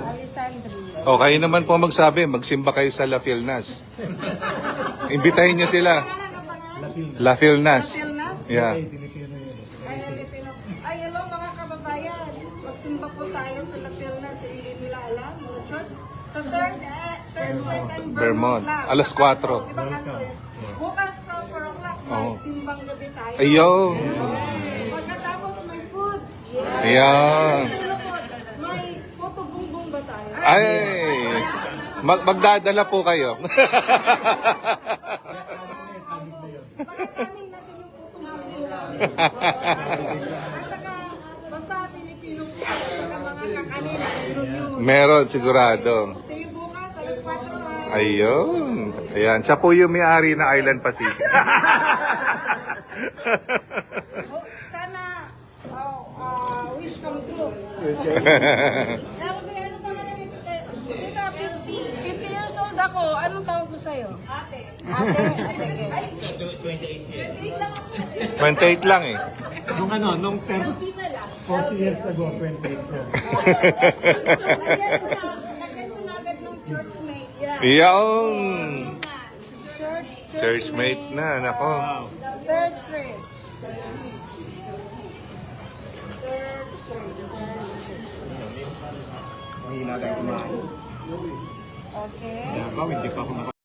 Alessandri. O, kayo naman po magsabi, magsimba kayo sa La Filnas. Imbitahin niyo sila. La Filnas. Yeah. Ay, hello mga kababayan. Magsimba po tayo sa La Filnas. Hindi nila alam, mga church. Sa 3rd Street and Vermont. lang. Alas 4. Ibang kanto yun. Bukas sa 4 o'clock, may simbang gabi tayo. Ayun. Pagkatapos may food. Ayan. May photo bumbong ba tayo? Ay. Magdadala po kayo. Pagkataming natin yung photo bumbong. At saka, basta Pilipino po. At saka mga kakanin. Meron, sigurado. See you bukas, alas 4. Ayun. Ayan. Siya po yung may-ari ng Island Pacific. Sana, wish come true. Tita, 50 years old ako. Anong tawag ko sa'yo? Ate. Ate, sige. 28 lang eh. Nung 40 years ago, 28 siya. Lagyan mo na agad ng church mate. Iyon. Church Churchmate na, nako. 3rd Street. Mahina tayo kumain. Okay. Kaya ba, hindi pa ako